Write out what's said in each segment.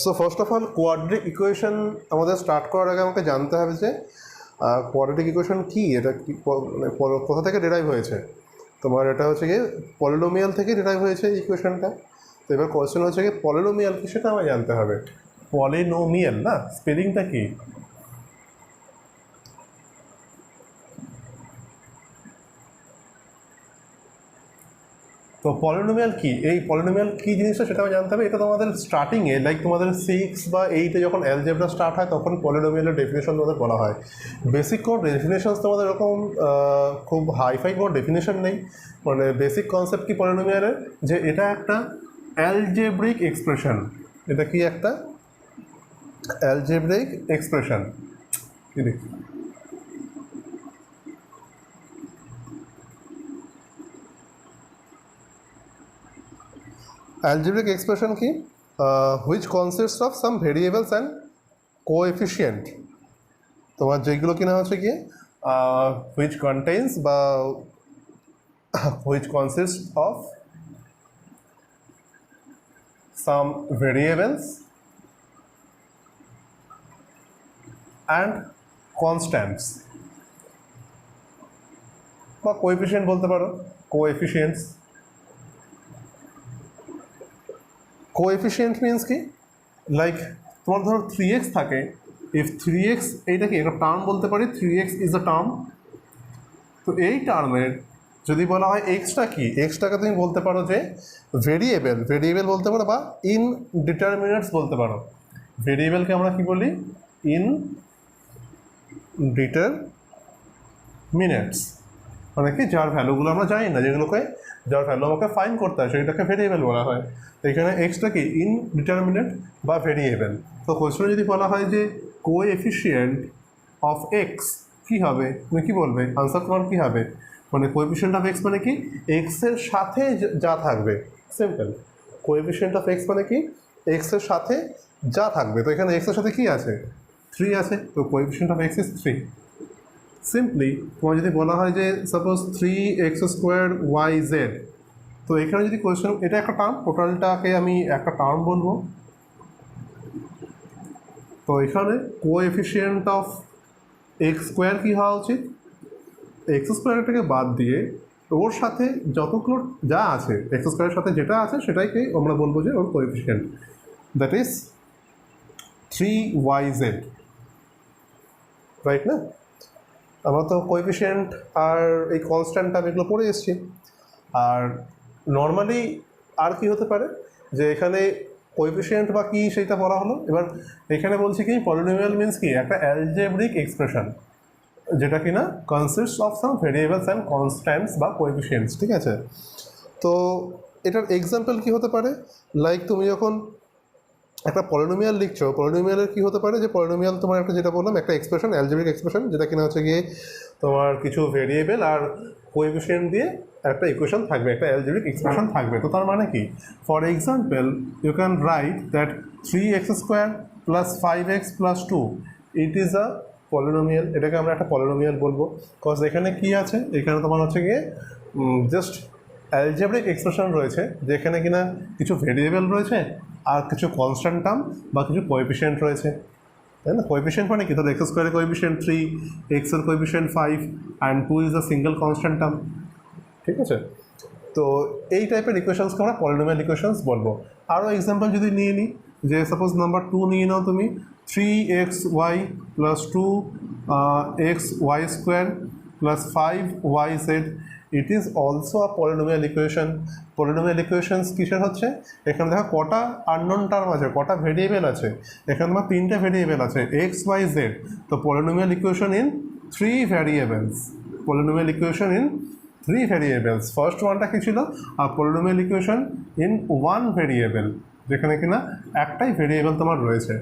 So first of all কোয়াড্রিক equation আমাদের start করার আগে আমাকে জানতে হবে যে কোয়াড্রিক ইকুয়েশন কী, এটা কি কোথা থেকে ডিরাইভ হয়েছে। তোমার এটা হচ্ছে গিয়ে পলিনোমিয়াল থেকে ডিরাইভ হয়েছে ইকুয়েশনটা। তো এবার কোয়েশ্চেন হচ্ছে গিয়ে পলিনোমিয়াল কি সেটা আমায় জানতে হবে। পলিনোমিয়াল না, স্পেলিংটা কি? তো পলিনোমিয়াল কি, এই পলিনোমিয়াল কী জিনিসটা সেটা আমি জানতে হবে। এটা তোমাদের স্টার্টিংয়ে লাইক তোমাদের 6 বা 8-এ যখন অ্যালজেব্রা স্টার্ট হয় তখন পলিনোমিয়ালের ডেফিনেশন তোমাদের বলা হয়। বেসিক কোনো ডেফিনেশনস তোমাদের এরকম খুব হাইফাই কোনো ডেফিনেশন নেই। মানে বেসিক কনসেপ্ট কি পলিনোমিয়ালের, যে এটা একটা অ্যালজেব্রিক এক্সপ্রেশন। এটা কি একটা অ্যালজেব্রিক এক্সপ্রেশন। কি দেখি algebraic expression কি which consists of some variables and coefficient। তোমার যেগুলো কিনা হচ্ছে গিয়ে which contains বা which consists of some variables and constants বা coefficient বলতে পারো, coefficients। কোএফিশিয়েন্ট মিনস কি, লাইক তোমার ধরো 3x থাকে, ইফ 3x এইটা কি একটা টার্ম বলতে পারি, 3x ইজ আ টার্ম। তো এই টার্মের যদি বলা হয় এক্সটা কি, এক্সটাকে তুমি বলতে পারো যে ভেরিয়েবল, ভেরিয়েবল বলতে পারো বা ইনডিটারমিনেটস বলতে পারো। ভেরিয়েবলকে আমরা কি বলি, ইনডিটারমিনেটস, মানে কি যার ভ্যালুগুলো আমরা জানি না, যেগুলোকে যার ভ্যালু আমাকে ফাইন্ড করতে হয় সেটাকে ভেরিয়েবল বলা হয়। তো এখানে এক্সটা কি ইনডিটারমিনেট বা ভেরিয়েবল। তো কোয়েশ্চনে যদি বলা হয় যে কোএফিশিয়েন্ট অফ এক্স কী হবে, তুমি কী বলবে, আনসার তোমার কী হবে? মানে কোএফিশিয়েন্ট অফ এক্স মানে কি এক্সের সাথে যা থাকবে, সিম্পল। কোএফিশিয়েন্ট অফ এক্স মানে কি এক্সের সাথে যা থাকবে। তো এখানে এক্সের সাথে কী আছে, 3 আছে। তো coefficient of x is 3। Simply তোমার যদি বলা হয় যে সাপোজ 3x² y z, তো এখানে যদি কোয়েশ্চেন, এটা একটা টার্ম, টোটালটাকে আমি একটা টার্ম বলবো। তো এখানে কোএফিশিয়েন্ট অফ x² কী হওয়া উচিত, x²টাকে বাদ দিয়ে ওর সাথে যতগুলো যা আছে, x² সাথে যেটা আছে সেটাইকে আমরা বলবো যে ওর coefficient, that is 3yz, right না? আমরা তো কোএফিশিয়েন্ট আর এই কনস্ট্যান্ট টার্ম এগুলো পড়ে এসেছি। আর নর্মালি আর কি হতে পারে, যে এখানে কোএফিশিয়েন্ট বা কী সেইটা বলা হলো। এবার এখানে বলছি কি পলিনোমিয়াল মিনস কি একটা অ্যালজেব্রিক এক্সপ্রেশন যেটা কি না consists of some variables and constants বা কোএফিশিয়েন্টস, ঠিক আছে? তো এটার এক্সাম্পল কি হতে পারে, লাইক তুমি যখন একটা পলিনোমিয়াল লিখছো, পলিনোমিয়ালের কী হতে পারে, যে পলিনোমিয়াল তোমার একটা যেটা বললাম একটা এক্সপ্রেশন, অ্যালজেব্রিক এক্সপ্রেশন, যেটা কিনা হচ্ছে গিয়ে তোমার কিছু ভেরিয়েবল আর কোএফিশিয়েন্ট দিয়ে একটা ইকুয়েশন থাকবে, একটা অ্যালজেব্রিক এক্সপ্রেশন থাকবে। তো তার মানে কি, for example you can write that 3x² + 5x + 2 it is a polynomial. এটাকে আমরা একটা পলিনোমিয়াল বলবো, কজ এখানে কি আছে, এখানে তোমার হচ্ছে গিয়ে জাস্ট অ্যালজেব্রিক এক্সপ্রেশন রয়েছে, যেখানে কিনা কিছু ভেরিয়েবল রয়েছে আর কিছু কনস্ট্যান্ট টার্ম বা কিছু কোএফিশিয়েন্ট রয়েছে, তাই না? কোএফিশিয়েন্ট মানে কি, ধরো x² কোএফিশিয়েন্ট 3, x এর coefficient 5 and 2 is a single constant term, ঠিক আছে? তো এই টাইপের ইকুয়েশনসকে আমরা পলিনোমিয়াল ইকুয়েশনস বলবো। আরও এক্সাম্পল যদি নিয়ে নিই, যে সাপোজ নাম্বার 2 নিয়ে নাও তুমি, 3xy + 2xy² + 5yz, it is also a polynomial equation. Polynomial equations কিসের হচ্ছে, এখানে দেখো কটা আননোন টার্ম আছে, কটা ভেরিয়েবল আছে, এখানে তোমার 3টে ভেরিয়েবল আছে x, y, z। তো polynomial equation in 3 variables, polynomial equation in 3 variables. First ওয়ানটা কী ছিল, আর পলিনোমিয়াল ইকুয়েশন ইন 1 ভ্যারিয়েবল, যেখানে কিনা একটাই ভেরিয়েবল তোমার রয়েছে।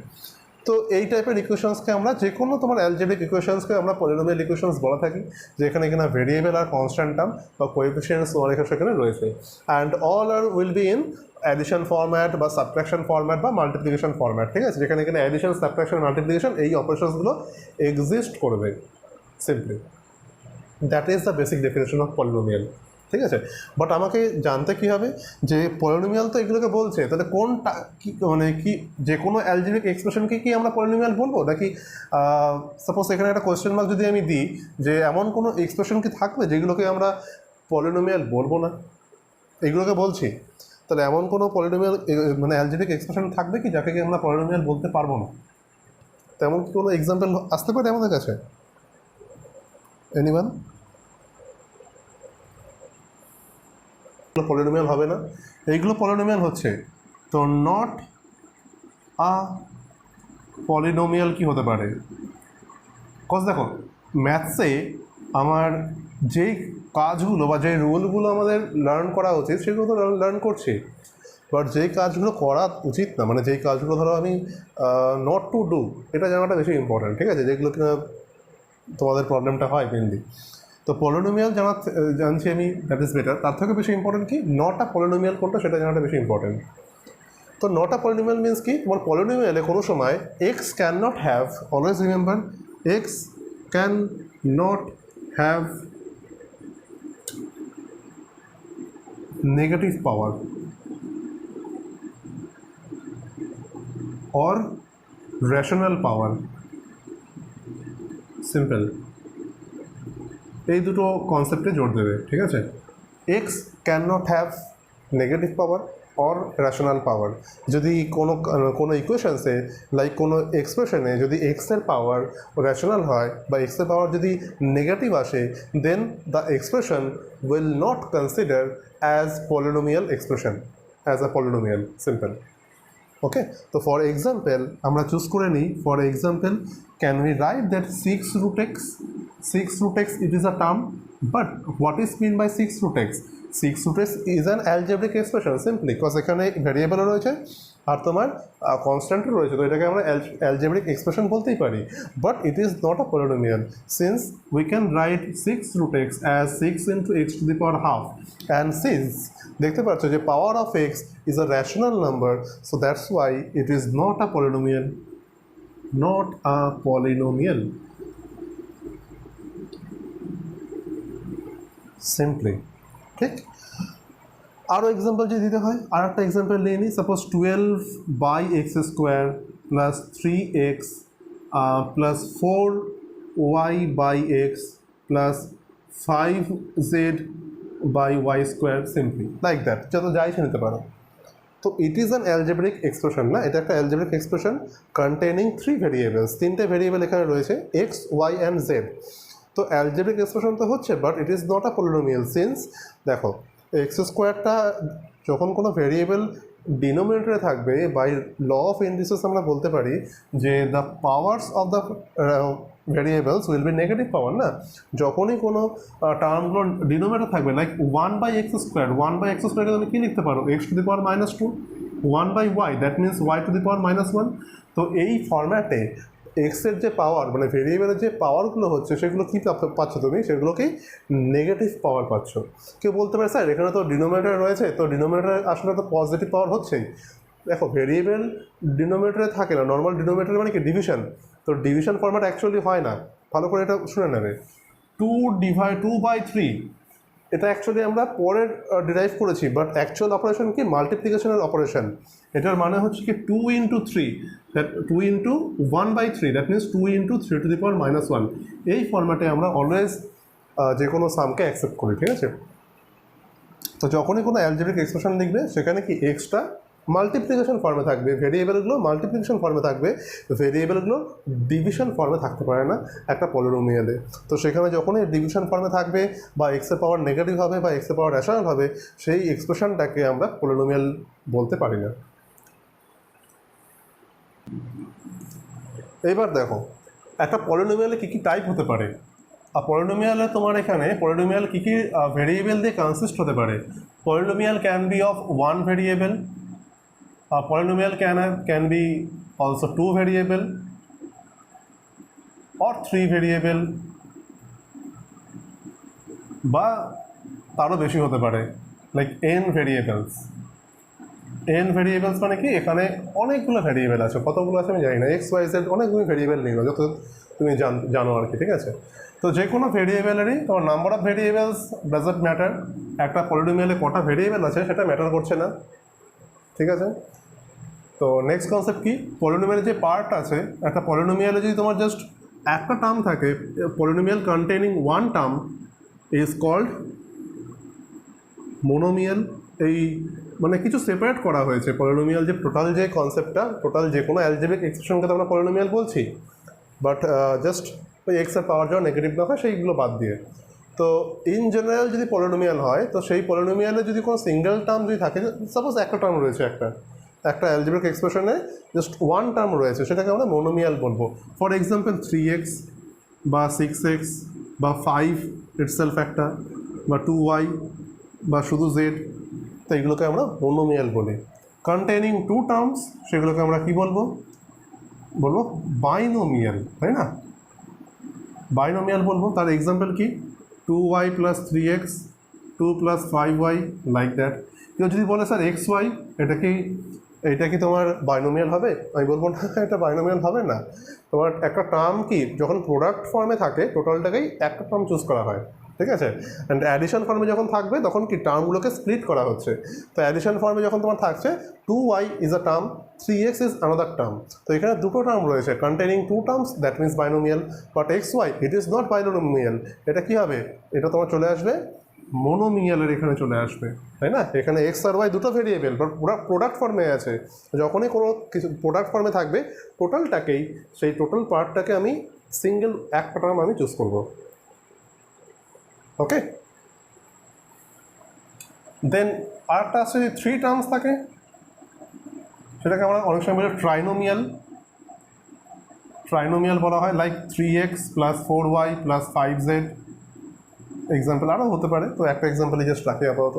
তো এই টাইপের ইকুয়েশনসকে আমরা যে কোনো তোমার অ্যালজেব্রিক ইকুয়েশনসকে আমরা পলিনোমিয়াল ইকুয়েশনস বলা থাকি, যেখানে কিনা ভেরিয়েবল আর কনস্ট্যান্ট টার্ম বা কোএফিশিয়েন্টস তোমার এখানে সেখানে রয়েছে। And all are will be in addition format বা সাবট্রাকশন ফরম্যাট বা মাল্টিপ্লিকেশন ফরম্যাট, ঠিক আছে? যেখানে কিনা অ্যাডিশন, সাবট্রাকশন, মাল্টিপ্লিকেশন এই অপারেশনসগুলো এক্সিস্ট করবে, simply. That is the basic definition of polynomial. ঠিক আছে। বাট আমাকে জানতে কী হবে যে পলিনোমিয়াল তো এগুলোকে বলছে, তাহলে কোনটা কি মানে কি যে কোনো অ্যালজেব্রিক এক্সপ্রেশনকে কি আমরা পলিনোমিয়াল বলবো, নাকি সাপোজ এখানে একটা কোয়েশ্চেন মার্ক যদি আমি দিই যে এমন কোনো এক্সপ্রেশন কি থাকবে যেগুলোকে আমরা পলিনোমিয়াল বলবো না, এগুলোকে বলছি, তাহলে এমন কোনো পলিনোমিয়াল মানে অ্যালজেব্রিক এক্সপ্রেশন থাকবে কি যাকে আমরা পলিনোমিয়াল বলতে পারবো না? তেমন কি কোনো এক্সাম্পল আসতে পারে আমাদের কাছে? এনিওয়ান? পলিনোমিয়াল হবে না, এইগুলো পলিনোমিয়াল হচ্ছে। তো নট আ পলিনোমিয়াল কি হতে পারে? কজ দেখো ম্যাথসে আমার যেই কাজগুলো বা যেই রুলগুলো আমাদের লার্ন করা উচিত সেগুলো তো লার্ন করছি, বাট যেই কাজগুলো করা উচিত না, মানে যেই কাজগুলো ধরো আমি নট টু ডু, এটা জানাটা বেশি ইম্পর্ট্যান্ট, ঠিক আছে, যেগুলো কিনা তোমাদের প্রবলেমটা হয় মেনলি। তো পলিনোমিয়াল জানছি আমি, দ্যাট ইজ বেটার। তার থেকে বেশি ইম্পর্টেন্ট কি নট আ পলিনোমিয়াল কোনটা সেটা জানাটা বেশি ইম্পর্টেন্ট। তো নট আ পলিনোমিয়াল মিনস কি, তোমার পলিনোমিয়ালে কোনো সময় x can not have, always remember, x can not have negative power or rational power, simple. এই দুটো কনসেপ্টে জোর দেবে, ঠিক আছে। X can not have negative power or rational power. যদি কোনো ইকুয়েশনসে লাইক কোনো এক্সপ্রেশনে যদি এক্সের পাওয়ার রেশনাল হয় বা এক্সের পাওয়ার যদি নেগেটিভ আসে, then the expression will not consider as polynomial expression, as a polynomial, simple. Okay, তো ফর এক্সাম্পল আমরা চুজ করে নিই, for example can we write that 6 root x it is a term, but what is mean by 6 root x? 6 root x is an algebraic expression simply because এখানে ভ্যারিয়েবলও রয়েছে আর তোমার কনস্ট্যান্টও রয়েছে, তো এটাকে আমরা algebraic expression বলতেই পারি, but it is not a polynomial since we can write 6 root x as 6 into x to the power half, and since দেখতে পাচ্ছ যে power of x is a rational number, so that's why it is not a polynomial, not a polynomial, simply. ঠিক, আরও example যদি দিতে হয়, আর একটা example নিয়ে নিই। Suppose 12x² plus 3x plus 4y/x plus 5z/y² simply like that, যত যাই নিতে পারো। তো it is an algebraic expression না, এটা একটা অ্যালজেব্রিক এক্সপ্রেশন কন্টেনিং 3 ভেরিয়েবলস, 3টে ভেরিয়েবল এখানে রয়েছে x, y অ্যান্ড z। তো অ্যালজেব্রিক এক্সপ্রেশন তো হচ্ছে, but it is not a polynomial since দেখো x² যখন কোনো ভেরিয়েবল ডিনোমিনেটরে থাকবে, বাই ল অফ ইন্ডিসেস আমরা বলতে পারি যে the powers of the variables will be negative power না। যখনই কোনো টার্মগুলো ডিনোমিনেটর থাকবে লাইক 1/x², 1/x² তুমি কী লিখতে পারো, x to the power -2, 1/y that means y to the power -1। তো এই ফরম্যাটে এক্সের যে পাওয়ার মানে ভেরিয়েবলের যে পাওয়ারগুলো হচ্ছে সেগুলো কী পাচ্ছ তুমি, সেগুলোকেই নেগেটিভ পাওয়ার পাচ্ছ। কেউ বলতে পারে স্যার এখানে তো ডিনোমিনেটর রয়েছে, তো ডিনোমিনেটর আসলে তো পজিটিভ পাওয়ার হচ্ছেই। দেখো ভেরিয়েবল ডিনোমিনেটরে থাকে না, নর্মাল ডিনোমিনেটর মানে কি ডিভিশন, তো ডিভিশন ফরম্যাট অ্যাকচুয়ালি হয় না। ভালো করে এটা শুনে নেবে, 2/3 এটা অ্যাকচুয়ালি আমরা পরে ডিরাইভ করেছি, বাট অ্যাকচুয়াল অপারেশন কি মাল্টিপ্লিকেশনের অপারেশন। এটার মানে হচ্ছে কি 2 into 3, that 2 into 1/3, that means 2 into 3 to the power -1। এই ফরম্যাটে আমরা অলওয়েজ যে কোনো সামকে অ্যাকসেপ্ট করি, ঠিক আছে। তো যখনই কোনো অ্যালজেব্রিক এক্সপ্রেশন লিখবে সেখানে কি এক্সটা মাল্টিপ্লিকেশন ফর্মে থাকবে, ভেরিয়েবলগুলো মাল্টিপ্লিকেশন ফর্মে থাকবে, ভেরিয়েবলগুলো ডিভিশন ফর্মে থাকতে পারে না একটা পলিনোমিয়ালে। তো সেখানে যখনই ডিভিশন ফর্মে থাকবে বা এক্সের পাওয়ার নেগেটিভ হবে বা এক্সের পাওয়ার রেশনাল হবে, সেই এক্সপ্রেশনটাকে আমরা পলিনোমিয়াল বলতে পারি না। এইবার দেখো একটা পলিনোমিয়ালে কী কী টাইপ হতে পারে। আর পলিনোমিয়ালে তোমার এখানে পলিনোমিয়াল কী কী ভেরিয়েবল দিয়ে কনসিস্ট হতে পারে। Polynomial can be of 1 variable, polynomial can be also 2 variable or 3 variable, বা তারও বেশি হতে পারে like n variables। n variables মানে কি এখানে অনেকগুলো ভ্যারিয়েবল আছে, কতগুলো আছে আমি জানি না, x y z অনেকগুলো ভ্যারিয়েবল নিল যত তুমি জানো আর কি, ঠিক আছে। তো যে কোনো ভেরিয়েবলেরই তোমার number of variables doesn't matter, একটা পলিনোমিয়ালে কটা ভেরিয়েবল আছে সেটা ম্যাটার করছে না, ঠিক আছে। তো নেক্সট কনসেপ্ট কি, পলিনোমিয়ালের যে পার্ট আছে, একটা পলিনোমিয়ালে যদি তোমার জাস্ট একটা টার্ম থাকে, polynomial containing one term is called monomial. এই মানে কিছু সেপারেট করা হয়েছে পলিনোমিয়াল, যে টোটাল যে কনসেপ্টটা, টোটাল যে কোনো অ্যালজেব্রিক এক্সপ্রেশনকে তো আমরা পলিনোমিয়াল বলছি, বাট জাস্ট ওই এক্সের পাওয়ার যখন নেগেটিভ না হয় সেইগুলো বাদ দিয়ে। তো ইন জেনারেল যদি পলিনোমিয়াল হয়, তো সেই পলিনোমিয়ালে যদি কোনো সিঙ্গেল টার্ম যদি থাকে, সাপোজ একটা টার্ম রয়েছে, একটা অ্যালজেব্রিক এক্সপ্রেশনে জাস্ট ওয়ান টার্ম রয়েছে, সেটাকে আমরা মোনোমিয়াল বলবো। ফর এক্সাম্পল 3x বা 6x বা 5 ইটসেলফ একটা, বা 2y বা শুধু z, তো এগুলোকে আমরা মোনোমিয়াল বলি। কন্টেনিং টু টার্মস, সেগুলোকে আমরা কি বলবো বাইনোমিয়াল, তাই না, বাইনোমিয়াল বলবো। তার এক্সাম্পল কি, 2y + 3x, 2 + 5y, like that. কেউ যদি বলে স্যার xy, এটা কি তোমার বাইনোমিয়াল হবে, আমি বলবো না, এটা বাইনোমিয়াল হবে না। তোমার একটা টার্ম কি যখন প্রোডাক্ট ফর্মে থাকে, টোটালটাকেই একটা টার্ম চুজ করা হয়, ঠিক আছে। অ্যান্ড অ্যাডিশন ফর্মে যখন থাকবে তখন কি টার্মগুলোকে স্প্লিট করা হচ্ছে। তো অ্যাডিশন ফর্মে যখন তোমার থাকছে 2y is a term, 3x is another term, তো এখানে দুটো টার্ম রয়েছে containing two terms, that means binomial. But xy it is not binomial, এটা কি হবে, এটা তোমার চলে আসবে মোনোমিয়ালের এখানে চলে আসবে, তাই না। এখানে এক্স আর ওয়াই দুটো ভেরিয়েবল, বাট পুরো প্রোডাক্ট ফর্মে আছে। যখনই কোনো কিছু প্রোডাক্ট ফর্মে থাকবে, টোটালটাকেই, সেই টোটাল পার্টটাকে আমি সিঙ্গেল একটা টার্ম আমি চুজ করব, ওকে। দেন আরেকটা আছে, যদি থ্রি টার্মস থাকে, সেটাকে আমরা অনেক সময় বলি ট্রাইনোমিয়াল বলা হয়, like 3x + 4y + 5z, example আরও হতে পারে, তো একটা এক্সাম্পলই জাস্ট রাখি আপাতত।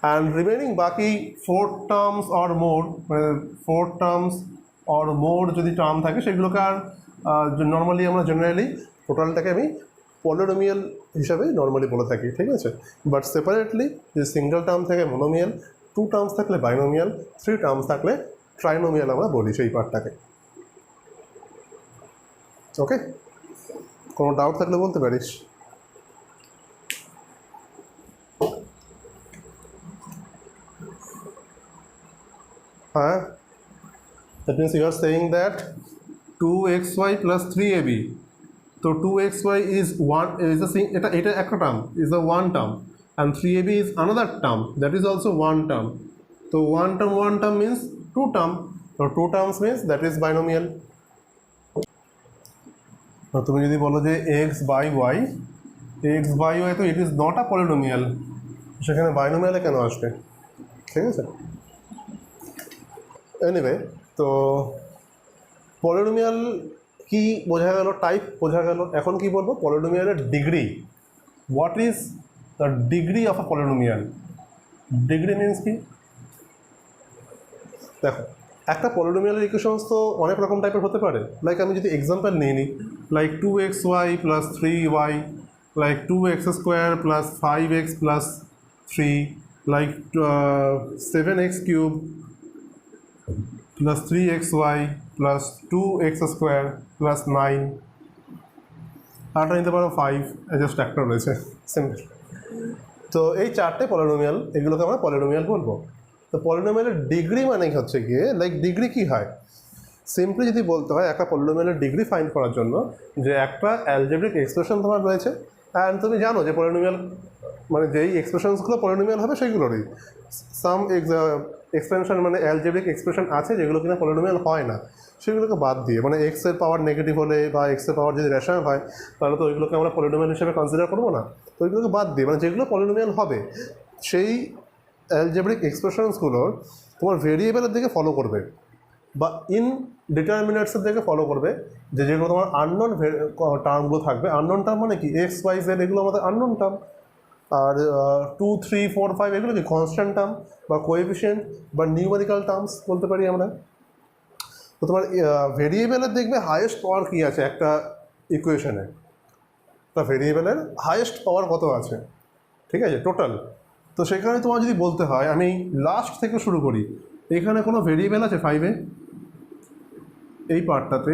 অ্যান্ড রিমেনিং বাকি 4 টার্মস অর মোর, মানে 4 টার্মস অর মোর যদি টার্ম থাকে, সেগুলোকে আর নর্মালি আমরা জেনারেলি টোটালটাকে আমি পলিনোমিয়াল হিসাবে নর্মালি বলে থাকি, ঠিক আছে। বাট সেপারেটলি যদি সিঙ্গেল টার্ম থাকে মোনোমিয়াল, 2 টার্মস থাকলে বাইনোমিয়াল, 3 টার্মস থাকলে ট্রাইনোমিয়াল আমরা বলি সেই পার্টটাকে, ওকে। কোনো ডাউট থাকলে বলতে পারিস। হ্যাঁ, that means you are saying that 2xy + 3ab, তো 2xy is one, is a thing, এটা একটা term, is a one term, and 3ab is another term, that is also one term. তো one term means two term, so two terms means that is binomial. তো তুমি যদি বলো যে x/y, তো it is not a polynomial, সেখানে বাইনোমিয়ালে কেন আসবে, ঠিক আছে। এনিওয়ে, তো পলিনোমিয়াল কি বোঝা গেল, টাইপ বোঝা গেল। এখন কি বলবো, পলিনোমিয়ালের degree. What is the degree of a polynomial? Degree means কি, দেখো একটা পলিনোমিয়ালের ইকুয়েশনস তো অনেক রকম টাইপের হতে পারে। লাইক আমি যদি এক্সাম্পল নিয়ে নিই, like 2xy + 3y, like 2x² + 5x + 3, like 7x³ + 3xy + 2x² + 9, আরটা নিতে পারো 5, জাস্ট একটা রয়েছে, সিম্পল। তো এই চারটে পলিনোমিয়াল, এগুলোকে আমরা পলিনোমিয়াল বলবো। তো পলিনোমিয়ালের ডিগ্রি মানে হচ্ছে গিয়ে, লাইক ডিগ্রি কি হয়, সিম্পলি যদি বলতে হয় একটা পলিনোমিয়ালের ডিগ্রি ফাইন্ড করার জন্য, যে একটা অ্যালজেব্রিক এক্সপ্রেশন তোমার রয়েছে, অ্যান্ড তুমি জানো যে পলিনোমিয়াল মানে যেই এক্সপ্রেশনসগুলো পলিনোমিয়াল হবে সেইগুলোরই সাম এক্সপেনশন, মানে অ্যালজেব্রিক এক্সপ্রেশন আছে যেগুলো কিনা পলিনোমিয়াল হয় না, সেগুলোকে বাদ দিয়ে, মানে এক্সের পাওয়ার নেগেটিভ হলে বা এক্সের পাওয়ার যদি রেশনাল হয়, তাহলে তো ওইগুলোকে আমরা পলিনোমিয়াল হিসেবে কনসিডার করবো না। তো ওইগুলোকে বাদ দিয়ে, মানে যেগুলো পলিনোমিয়াল হবে, সেই অ্যালজেব্রিক এক্সপ্রেশনসগুলোর তোমার ভেরিয়েবলের দিকে ফলো করবে, বা ইন ডিটারমিনেটসের দিকে ফলো করবে, যেগুলো তোমার আননোন টার্মগুলো থাকবে। আননোন টার্ম মানে কি, x, y, z, এগুলো আমাদের আননোন টার্ম। আর 2, 3, 4, 5 এগুলো কি কনস্ট্যান্ট টার্ম বা কোএফিশিয়েন্ট বা নিউমেরিক্যাল টার্মস বলতে পারি আমরা। তো তোমার ভেরিয়েবলের দেখবে হাইয়েস্ট পাওয়ার কী আছে একটা ইকুয়েশনে, তা ভেরিয়েবলের হাইয়েস্ট পাওয়ার কত আছে, ঠিক আছে, টোটাল। তো সেখানে তোমার যদি বলতে হয়, আমি লাস্ট থেকে শুরু করি, এখানে কোনো ভেরিয়েবল আছে 5-এ, এই পার্টটাতে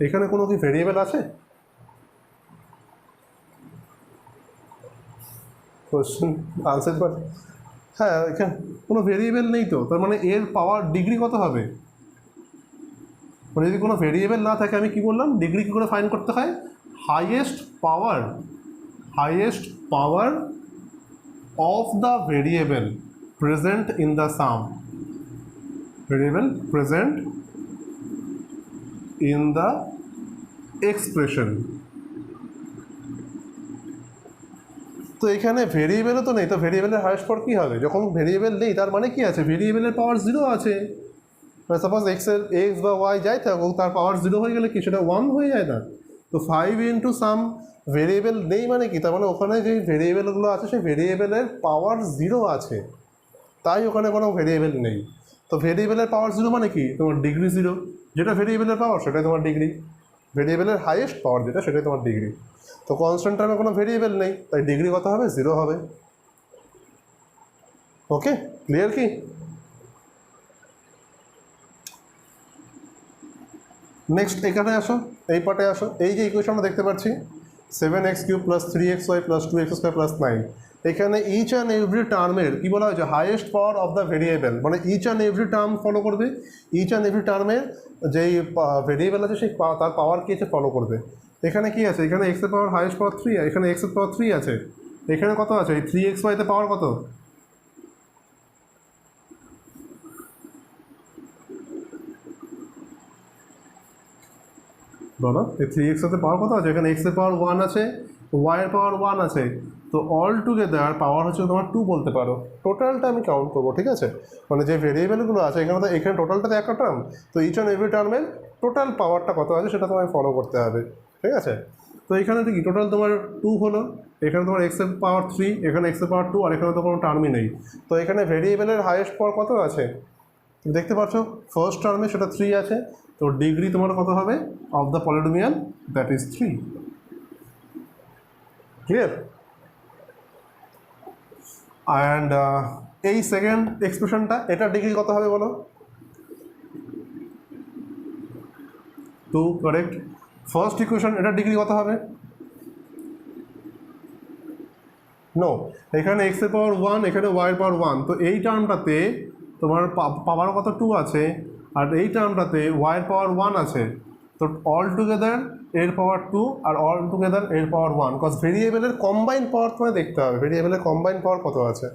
এখানে কোনো কি ভেরিয়েবল আছে? কোশ্চেন আনসার পার, হ্যাঁ এখানে কোনো ভেরিয়েবল নেই তো, তার মানে এর পাওয়ার ডিগ্রি কত হবে? মানে যদি কোনো ভেরিয়েবল না থাকে আমি কি বললাম, ডিগ্রি কী করে ফাইন্ড করতে হয়? Highest power of the variable present in the sum, variable present in the expression. তো এখানে ভেরিয়েবলও তো নেই, তো ভেরিয়েবলের হাইয়েস্ট পাওয়ার কী হবে? যখন ভেরিয়েবল নেই তার মানে কি আছে? ভেরিয়েবলের পাওয়ার 0 আছে। মানে সাপোজ এক্স বা ওয়াই যাই থাকুক, তার পাওয়ার 0 হয়ে গেলে কি সেটা 1 হয়ে যায় না? তো 5 ইন্টু সাম ভেরিয়েবল নেই মানে কি, তার মানে ওখানে যে ভেরিয়েবলগুলো আছে সেই ভেরিয়েবলের পাওয়ার 0 আছে, তাই ওখানে কোনো ভেরিয়েবল নেই। তো ভেরিয়েবলের পাওয়ার 0 মানে কি? তোমার ডিগ্রি 0, যেটা ভেরিয়েবলের পাওয়ার সেটাই তোমার ডিগ্রি, ভেরিয়েবলের হাইয়েস্ট পাওয়ার যেটা সেটাই তোমার ডিগ্রি। তো কনস্ট্যান্ট টার্মে কোনো ভেরিয়েবল নেই, তাই ডিগ্রি কত হবে? 0 হবে। ওকে, ক্লিয়ার কি? নেক্সট এখানে আসো, এই পার্টে আসো। এই যে ইকুয়েশন আমরা দেখতে পাচ্ছি 7x³ + 3xy + 2x² + 9, এখানে ইচ অ্যান্ড এভরি টার্মের কী বলা হয়েছে? Highest power of the variable, মানে each and every term follow করবে, ইচ অ্যান্ড এভরি টার্মের যেই ভেরিয়েবল আছে সেই তার পাওয়ার কী আছে ফলো করবে। এখানে কি আছে? এখানে এক্সের পাওয়ার হাইয়েস্ট পাওয়ার 3, এখানে এক্সের পাওয়ার 3 আছে, এখানে কত আছে? এই 3xyতে পাওয়ার কত? বলো, এই 3xতে পাওয়ার কত আছে? এখানে এক্সের পাওয়ার 1 আছে, ওয়াইয়ের পাওয়ার 1 আছে, তো অল টুগেদার পাওয়ার হচ্ছে তোমার 2 বলতে পারো। টোটালটা আমি কাউন্ট করবো, ঠিক আছে? মানে যে ভেরিয়েবলগুলো আছে এখানে, তো এখানে টোটালটা তো একটা টার্ম, তো ইচ অ্যান্ড এভরি টার্মের টোটাল পাওয়ারটা কত আছে সেটা তোমায় ফলো করতে হবে, ঠিক আছে? তো এখানে কি টোটাল তোমার 2 হলো, এখানে তোমার এক্সের পাওয়ার 3, এখানে এক্সের পাওয়ার 2, আর এখানে তো কোনো টার্মই নেই। তো এখানে ভেরিয়েবলের হাইয়েস্ট পাওয়ার কত আছে দেখতে পাচ্ছ? ফার্স্ট টার্মে সেটা 3 আছে, তো ডিগ্রি তোমার কত হবে of the polynomial? That is 3। Clear? And এই সেকেন্ড এক্সপ্রেশনটা, এটার ডিগ্রি কত হবে বলো? 2, কারেক্ট। ফার্স্ট ইকুয়েশন, এটার ডিগ্রি কত হবে? নো, এখানে এক্সের পাওয়ার 1, এখানে ওয়াইয়ের পাওয়ার 1, তো এই টার্মটাতে তোমার পাওয়ার কত 2 আছে, আর এই টার্মটাতে ওয়াইয়ের পাওয়ার 1 আছে, তো অল টুগেদার এর পাওয়ার 2 আর অল টুগেদার এর পাওয়ার 1, কজ ভেরিয়েবলের কম্বাইন পাওয়ার তোমায় দেখতে হবে, ভেরিয়েবলের কম্বাইন পাওয়ার কত আছে,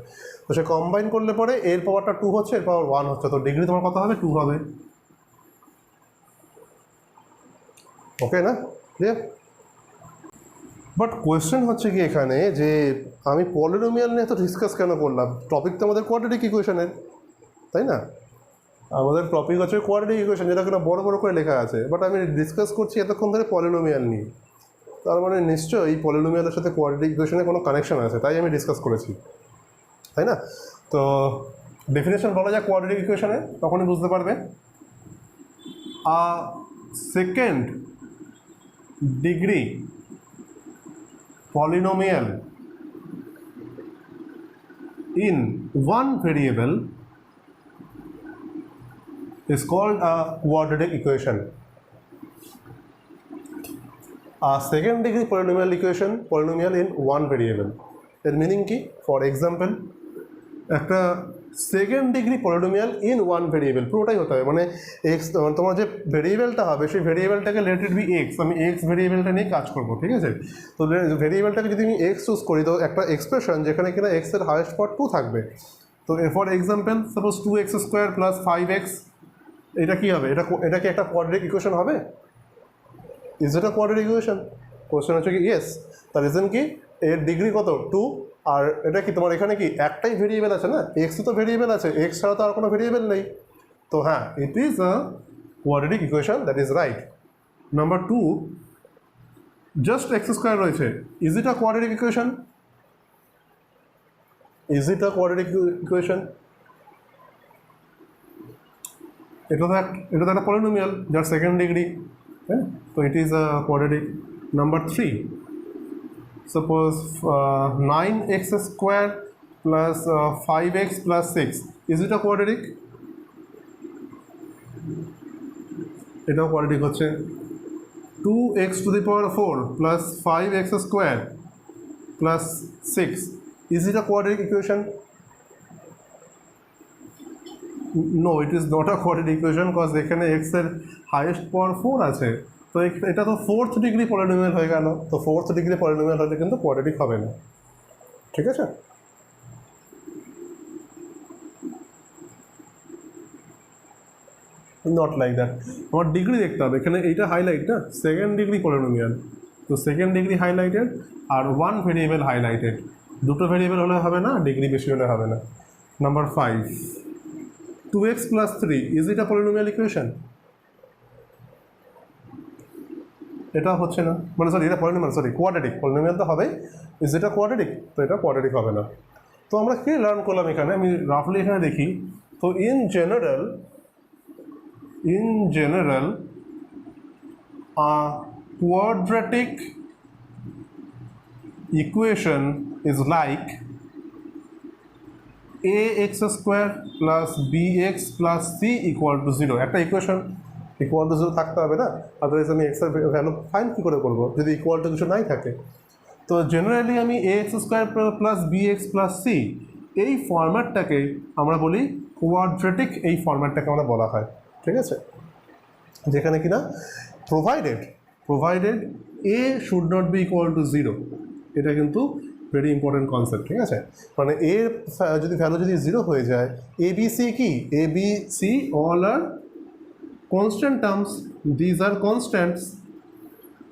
তো সে কম্বাইন করলে পরে এর পাওয়ারটা 2 হচ্ছে, এর পাওয়ার 1 হচ্ছে, তো ডিগ্রি তোমার কত হবে? 2 হবে। ওকে না? ক্লিয়ার? বাট কোয়েশ্চেন হচ্ছে কি এখানে, যে আমি পলিনোমিয়াল নিয়ে তো ডিসকাস কেন করলাম? টপিক তো আমাদের কোয়াড্রেটিক ইকুয়েশনের, তাই না? আমাদের টপিক হচ্ছে কোয়াড্রেটিক ইকুয়েশন, যেটা কিনা বড় বড় করে লেখা আছে, বাট আমি ডিসকাস করছি এতক্ষণ ধরে পলিনোমিয়াল নিয়ে, তার মানে নিশ্চয়ই এই পলিনোমিয়ালের সাথে কোয়াড্রেটিক ইকুয়েশনের কোনো কানেকশন আছে, তাই আমি ডিসকাস করেছি, তাই না? তো ডেফিনেশন বলা যায় কোয়াড্রেটিক ইকুয়েশনে, তখনই বুঝতে পারবে। আ second degree polynomial in one variable is called a quadratic equation. A second degree polynomial in one variable, এর মিনিং কি? ফর এক্সাম্পল, একটা second degree polynomial in one variable, পুরোটাই হতে হবে, মানে এক্স, তোমার যে ভেরিয়েবলটা হবে সেই ভেরিয়েবলটাকে লেট ইট বি এক্স, আমি এক্স ভেরিয়েবলটা নিয়ে কাজ করবো, ঠিক আছে? তো ভেরিয়েবলটাকে যদি আমি এক্স চুজ করি, তো একটা এক্সপ্রেশন যেখানে কিনা এক্সের হাইয়েস্ট পাওয়ার 2 থাকবে, তো for example suppose 2x² + 5x, এটা কি হবে? এটা কি একটা কোয়াড্রেটিক ইকুয়েশন হবে? Is it a quadratic equation? Question হচ্ছে কি ইয়েস। তার রিজন কি? এর ডিগ্রি কত? 2। আর এটা কি তোমার এখানে কি একটাই ভেরিয়েবল আছে না, এক্স তো ভেরিয়েবল আছে, এক্স ছাড়া তো আর কোনো ভেরিয়েবল নেই, তো হ্যাঁ ইট is a quadratic equation, that is right. Number 2, just x² রয়েছে, is it a quadratic equation? Is it a quadratic equation? এটা তো একটা পলিনোমিয়াল যার সেকেন্ড ডিগ্রি, হ্যাঁ, তো ইট is a quadratic. Number 3, suppose 9x² + 5x + 6, is it a quadratic? এটাও quadratic হচ্ছে। 2x⁴ + 5x² + 6, Is it a quadratic equation? No, it is not a quadratic equation because এখানে x এর highest পাওয়ার 4 আছে, তো এটা তো 4th ডিগ্রি পলিনোমিয়াল হয়ে গেল, তো 4th ডিগ্রি পলিনোমিয়াল হলে কিন্তু কোয়াড্রেটিক হবে না, ঠিক আছে? নট লাইক দ্যাট, আমার ডিগ্রি দেখতে হবে, এখানে এইটা হাইলাইট না, সেকেন্ড ডিগ্রি পলিনোমিয়াল, তো সেকেন্ড ডিগ্রি হাইলাইটেড আর 1 ভেরিয়েবল হাইলাইটেড, দুটো ভেরিয়েবল হলে হবে না, ডিগ্রি বেশি হলে হবে না। Number 5, 2x plus 3, is it a polynomial equation? এটা হচ্ছে না, মানে সরি এটা পলিনোমিয়াল, সরি কোয়াড্রেটিক, পলিনোমিয়াল তো হবে, ইজ এটা কোয়াড্রেটিক? তো এটা কোয়াড্রেটিক হবে না। তো আমরা কি লার্ন করলাম এখানে, আমি রাফলি এখানে দেখি, তো in general quadratic equation is like ax square plus bx plus c equal to 0, একটা ইকুয়েশন ইকুয়াল টু 0 থাকতে হবে না, আদারওয়াইজ আমি এক্স এর ভ্যালু ফাইন্ড কী করে করবো যদি ইকুয়াল টু কিছু নাই থাকে। তো জেনারেলি আমি ax square plus bx plus c এই ফরম্যাটটাকে আমরা বলি কোয়াড্রেটিক, এই ফরম্যাটটাকে আমরা বলা হয়, ঠিক আছে? যেখানে কিনা provided a should not be equal to 0, এটা কিন্তু ভেরি ইম্পর্টেন্ট কনসেপ্ট, ঠিক আছে? মানে এর যদি ভ্যালু যদি 0 হয়ে যায়, এ বি সি কি, a b c all are constant terms, these are constants.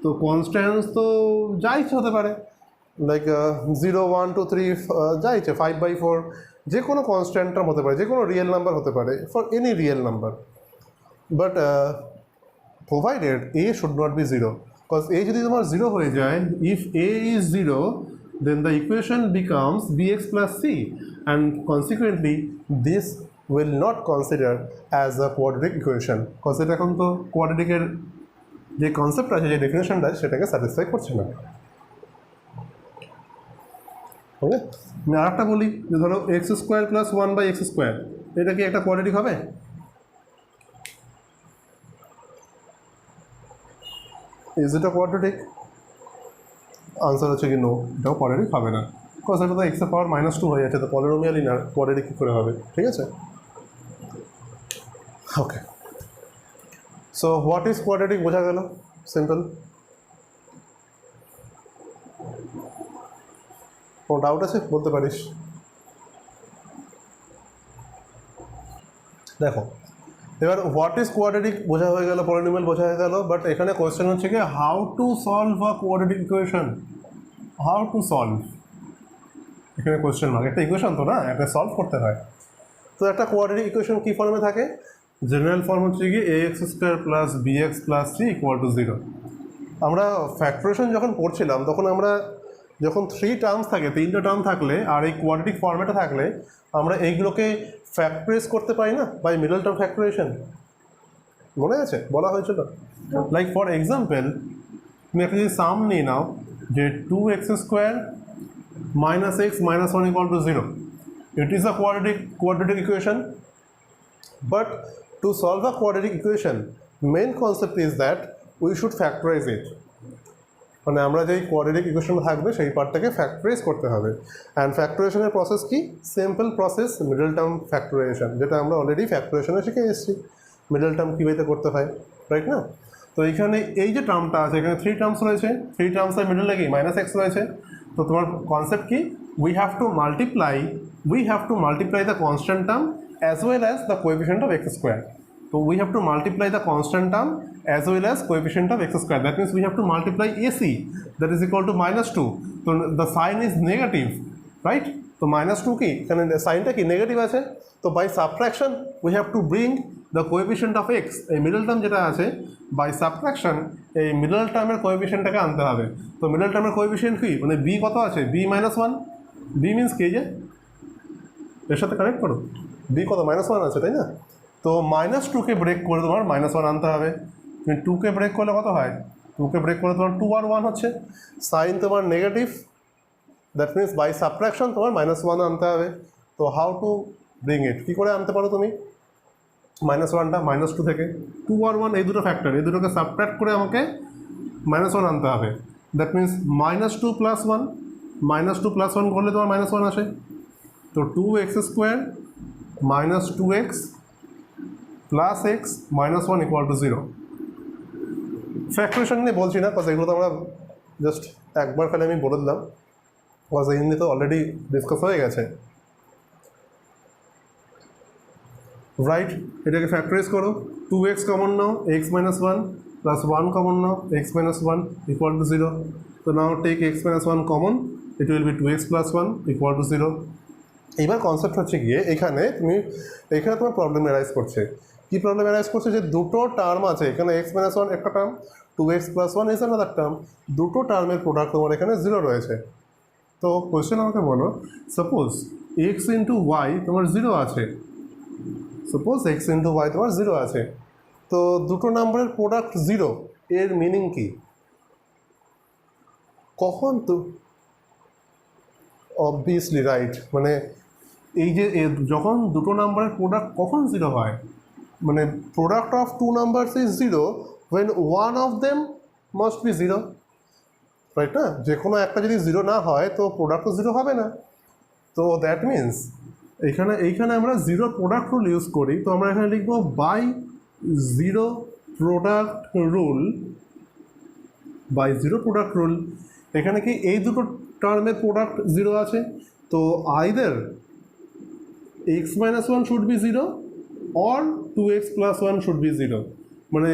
তো কনস্ট্যান্টস তো যা ইচ্ছে হতে পারে, লাইক 0 1 2 3 যা ইচ্ছে, 5/4, যে কোনো কনস্ট্যান্ট টার্ম হতে পারে, যে কোনো রিয়েল নাম্বার হতে পারে, for any real number, but provided a should not be 0, because a যদি তোমার 0 হয়ে যায়, if a is 0 then the equation becomes bx plus c, and consequently this will not consider as a quadratic equation, because এটা এখন তো কোয়াড্রেটিকের যে concept আছে, যে ডেফিনেশনটা আছে, সেটাকে স্যাটিসফাই করছে না। ওকে, আমি আর একটা বলি, যে ধরো x square plus 1/x square, এটা কি একটা কোয়াড্রেটিক হবে? Is it a quadratic? Answer হচ্ছে কি নো, এটাও কোয়াড্রেটিক হবে না, বিকজ এটা তো এক্স এর পাওয়ার -2 হয়ে যাচ্ছে, তো পলিনোমিয়ালই না, কোয়াড্রেটিক কী করে হবে, ঠিক আছে? ওকে, সো হোয়াট ইজ কোয়াড্রেটিক বোঝা গেল, সিম্পল। কোনো ডাউট আছে বলতে পারিস। দেখো এবার হোয়াট ইজ কোয়াড্রেটিক বোঝা হয়ে গেল, পলিনোমিয়াল বোঝা হয়ে গেল, বাট এখানে কোয়েশ্চেন হচ্ছে কি, how to solve a quadratic equation, how to solve, এখানে কোয়েশ্চেন মার্ক, একটা ইকুয়েশন তো না, একটা সলভ করতে হয়। তো একটা কোয়াড্রেটিক ইকুয়েশন কী ফর্মে থাকে, জেনারেল ফর্ম হচ্ছে কি ax square plus bx plus c equal to 0। আমরা ফ্যাক্টরেশন যখন পড়ছিলাম, তখন আমরা যখন 3 টার্মস থাকে, 3টে টার্ম থাকলে আর এই কোয়াড্রেটিক ফর্মেটে থাকলে, আমরা এইগুলোকে ফ্যাক্টরাইজ করতে পারি না, বাই মিডল টার্ম ফ্যাক্টরাইজেশন, মনে আছে বলা হয়েছিল? লাইক ফর এক্সাম্পল, তুমি একটা যদি সাম নিয়ে নাও, যে 2x square minus x minus 1 equal to 0, it is a quadratic equation, but to solve a quadratic equation, main concept is that we should factorize it, মানে আমরা যেই কোয়াড্রেটিক ইকুয়েশন থাকবে সেই পার্টটাকে ফ্যাক্টরাইজ করতে হবে। অ্যান্ড ফ্যাক্টরাইজেশনের প্রসেস কি, simple process, middle term factorisation, যেটা আমরা অলরেডি ফ্যাক্টরাইজেশনে শিখে এসেছি, মিডল টার্ম কীভাবে করতে হয়, রাইট না? তো এইখানে এই যে টার্মটা আছে, এখানে 3 টার্মস রয়েছে, 3 টার্মসের মিডলে কি -x রয়েছে, তো তোমার কনসেপ্ট কি, we have to multiply the constant term as well as the coefficient of x square. So we have to multiply the constant term as well as coefficient of x square. That means we have to multiply AC, that is equal to -2. So the sign is negative, right? So -2 কি, এখানে সাইনটা কি negative আছে, তো by subtraction we have to bring the coefficient of x, এই middle term যেটা আছে, by subtraction এই middle টার্মের কোএফিসিয়েন্টটাকে আনতে হবে। তো মিডল টার্মের কোএফিসিয়েন্ট কি, মানে b কত আছে, b -1, b মিনস কি, যে এর সাথে কানেক্ট করো, b কত -1 আছে, তাই না? তো -2কে ব্রেক করে তোমার -1 আনতে হবে। তুমি 2কে ব্রেক করলে কত হয়, 2কে ব্রেক করলে তোমার 2 আর 1 হচ্ছে, সাইন তোমার negative, that means by subtraction তোমার -1 আনতে হবে। তো হাউ টু ব্রিং ইট, কী করে আনতে পারো তুমি -1টা, -2 থেকে 2 আর 1 এই দুটো ফ্যাক্টর, এই দুটোকে সাবট্রাক্ট করে আমাকে -1 আনতে হবে। দ্যাট মিনস -2 + 1, -2 +1 করলে তোমার -1 আসে। তো 2x² - 2x + x - 1 = 0। ফ্যাক্টরেশন নিয়ে বলছি না, এগুলো তো আমরা জাস্ট একবার খালি আমি বলে দিলাম, এমনি তো অলরেডি ডিসকাস হয়ে গেছে। রাইট, এটাকে ফ্যাক্টরাইজ করো। 2x কমন নাও, x - 1 + 1 কমন নাও, x - 1 = 0। তো now take x - 1 common, it will be 2x + 1 = 0। এবার কনসেপ্ট হচ্ছে গিয়ে এখানে তোমার প্রবলেম অ্যারাইজ করছে। কি প্রবলেম অ্যারাইজ করছে? যে দুটো টার্ম আছে এখানে, x - 1 একটা term, 2x + 1 is another term. দুটো টার্মের প্রোডাক্ট তোমার এখানে 0 রয়েছে। তো কোয়েশ্চেন আমাকে বলো, সাপোজ x × y তোমার 0 আছে, সাপোজ x × y তোমার 0 আছে, তো দুটো নাম্বারের প্রোডাক্ট 0, এর মিনিং কি? কখন তো অবভিয়াসলি রাইট, মানে এই যে যখন দুটো নাম্বারের প্রোডাক্ট কখন 0 হয়, মানে product of two numbers is 0 when one of them must be 0, right না? যে কোনো একটা যদি 0 না হয় তো প্রোডাক্ট তো 0 হবে না। তো দ্যাট মিনস এইখানে আমরা 0 প্রোডাক্ট রুল ইউজ করি। তো আমরা এখানে লিখবো by 0 product rule, by 0 product rule. এখানে কি এই দুটো টার্মের প্রোডাক্ট 0 আছে, তো either x - 1 should be 0 or 2x + 1 should be 0। মানে